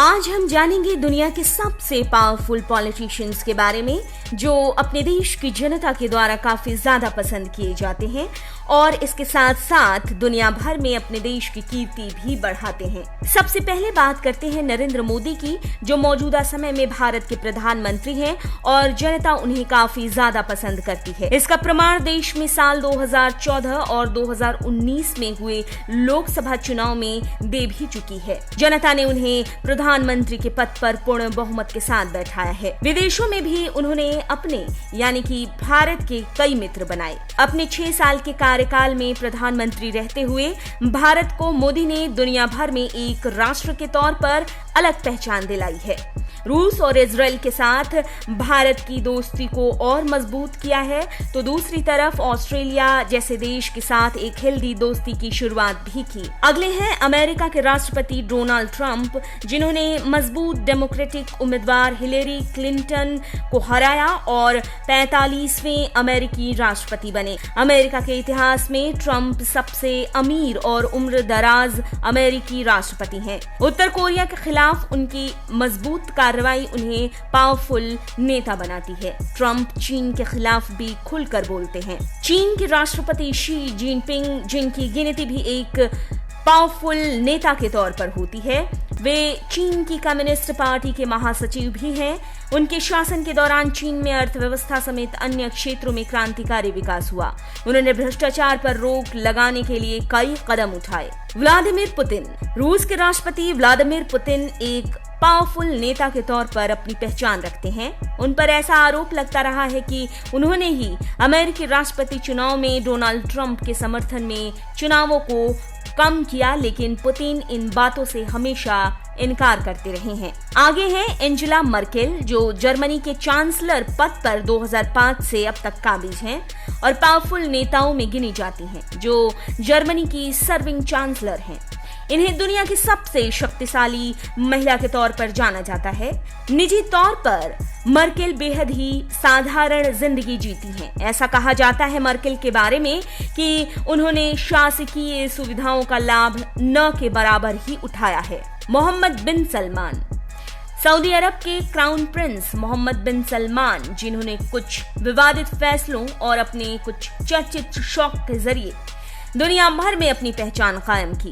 आज हम जानेंगे दुनिया के सबसे पावरफुल पॉलिटिशियंस के बारे में जो अपने देश की जनता के द्वारा काफी ज्यादा पसंद किए जाते हैं और इसके साथ साथ दुनिया भर में अपने देश की कीर्ति भी बढ़ाते हैं। सबसे पहले बात करते हैं नरेंद्र मोदी की, जो मौजूदा समय में भारत के प्रधानमंत्री हैं और जनता उन्हें काफी ज्यादा पसंद करती है। इसका प्रमाण देश में साल 2014 और 2019 में हुए लोकसभा चुनाव में दे भी चुकी है। जनता ने उन्हें प्रधानमंत्री के पद पर पूर्ण बहुमत के साथ बैठाया है। विदेशों में भी उन्होंने अपने यानी कि भारत के कई मित्र बनाए। अपने 6 साल के कार्यकाल में प्रधानमंत्री रहते हुए भारत को मोदी ने दुनिया भर में एक राष्ट्र के तौर पर अलग पहचान दिलाई है। रूस और इजराइल के साथ भारत की दोस्ती को और मजबूत किया है, तो दूसरी तरफ ऑस्ट्रेलिया जैसे देश के साथ एक हेल्दी दोस्ती की शुरुआत भी की। अगले हैं अमेरिका के राष्ट्रपति डोनाल्ड ट्रंप, जिन्होंने मजबूत डेमोक्रेटिक उम्मीदवार हिलेरी क्लिंटन को हराया और 45वें अमेरिकी राष्ट्रपति बने। अमेरिका के इतिहास में ट्रंप सबसे अमीर और उम्र दराज अमेरिकी राष्ट्रपति हैं। उत्तर कोरिया के खिलाफ उनकी मजबूत कार्रवाई उन्हें पावरफुल नेता बनाती है। ट्रंप चीन के खिलाफ भी खुलकर बोलते हैं। चीन के राष्ट्रपति शी जिनपिंग, जिनकी गिनती भी एक पावरफुल नेता के तौर पर होती है, वे चीन की कम्युनिस्ट पार्टी के महासचिव भी हैं। उनके शासन के दौरान चीन में अर्थव्यवस्था समेत अन्य क्षेत्रों में क्रांतिकारी विकास हुआ। उन्होंने भ्रष्टाचार पर रोक लगाने के लिए कई कदम उठाए। व्लादिमीर पुतिन, रूस के राष्ट्रपति व्लादिमीर पुतिन एक पावरफुल नेता के तौर पर अपनी पहचान रखते हैं। उन पर ऐसा आरोप लगता रहा है कि उन्होंने ही अमेरिकी राष्ट्रपति चुनाव में डोनाल्ड ट्रंप के समर्थन में चुनावों को कम किया, लेकिन पुतिन इन बातों से हमेशा इनकार करते रहे हैं। आगे हैं एंजेला मर्केल, जो जर्मनी के चांसलर पद पर 2005 से अब तक काबिज हैं और पावरफुल नेताओं में गिनी जाती हैं, जो जर्मनी की सर्विंग चांसलर हैं। इन्हें दुनिया की सबसे शक्तिशाली महिला के तौर पर जाना जाता है। निजी तौर पर मर्केल बेहद ही साधारण जिंदगी जीती हैं। ऐसा कहा जाता है मर्केल के बारे में कि उन्होंने शासकीय सुविधाओं का लाभ न के बराबर ही उठाया है। मोहम्मद बिन सलमान, सऊदी अरब के क्राउन प्रिंस मोहम्मद बिन सलमान, जिन्होंने कुछ विवादित फैसलों और अपने कुछ चर्चित शौक के जरिए दुनिया भर में अपनी पहचान कायम की।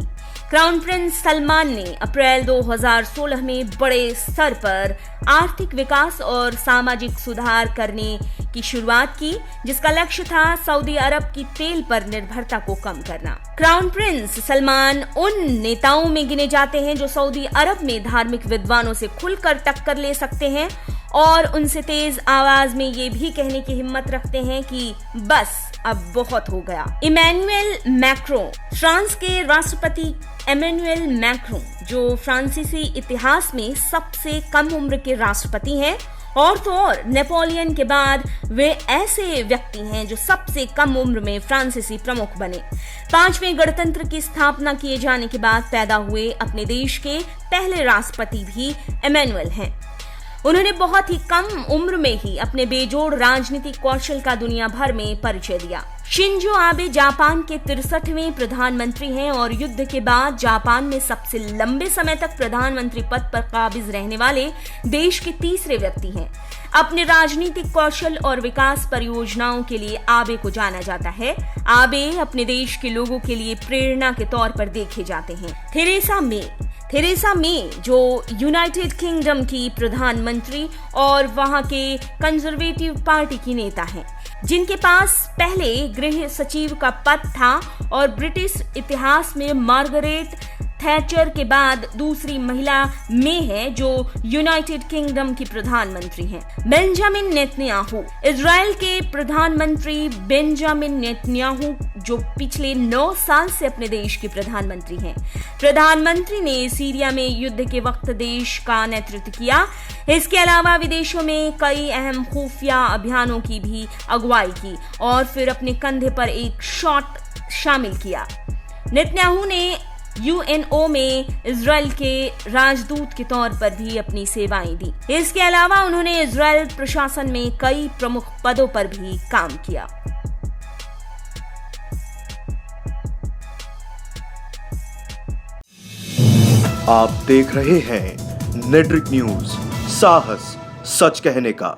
क्राउन प्रिंस सलमान ने अप्रैल 2016 में बड़े स्तर पर आर्थिक विकास और सामाजिक सुधार करने की शुरुआत की, जिसका लक्ष्य था सऊदी अरब की तेल पर निर्भरता को कम करना। क्राउन प्रिंस सलमान उन नेताओं में गिने जाते हैं जो सऊदी अरब में धार्मिक विद्वानों से खुलकर टक्कर ले सकते हैं और उनसे तेज आवाज में ये भी कहने की हिम्मत रखते हैं कि बस अब बहुत हो गया। इमैनुएल मैक्रों, फ्रांस के राष्ट्रपति इमैनुएल मैक्रों, जो फ्रांसीसी इतिहास में सबसे कम उम्र के राष्ट्रपति हैं और तो और नेपोलियन के बाद वे ऐसे व्यक्ति हैं जो सबसे कम उम्र में फ्रांसीसी प्रमुख बने। 5वें गणतंत्र की स्थापना किए जाने के बाद पैदा हुए अपने देश के पहले राष्ट्रपति भी इमैनुएल हैं। उन्होंने बहुत ही कम उम्र में ही अपने बेजोड़ राजनीतिक कौशल का दुनिया भर में परिचय दिया। शिंजो आबे जापान के 63वें प्रधानमंत्री हैं और युद्ध के बाद जापान में सबसे लंबे समय तक प्रधानमंत्री पद पर काबिज रहने वाले देश के तीसरे व्यक्ति हैं। अपने राजनीतिक कौशल और विकास परियोजनाओं के लिए आबे को जाना जाता है। आबे अपने देश के लोगों के लिए प्रेरणा के तौर पर देखे जाते हैं। थेरेसा मे, जो यूनाइटेड किंगडम की प्रधानमंत्री और वहां के कंजर्वेटिव पार्टी की नेता हैं, जिनके पास पहले गृह सचिव का पद था और ब्रिटिश इतिहास में मार्गरेट थैचर के बाद दूसरी महिला में है जो यूनाइटेड किंगडम की प्रधानमंत्री हैं। बेंजामिन नेतन्याहू, इजराइल के प्रधानमंत्री बेंजामिन नेतन्याहू, जो पिछले 9 साल से अपने देश के प्रधानमंत्री हैं। प्रधानमंत्री ने सीरिया में युद्ध के वक्त देश का नेतृत्व किया। इसके अलावा विदेशों में कई अहम खुफिया अभियानों की भी अगुवाई की और फिर अपने कंधे पर एक शॉट शामिल किया। नेतन्याहू ने यूएनओ में इजराइल के राजदूत के तौर पर भी अपनी सेवाएं दी। इसके अलावा उन्होंने इजराइल प्रशासन में कई प्रमुख पदों पर भी काम किया। आप देख रहे हैं नेड्रिक न्यूज, साहस सच कहने का।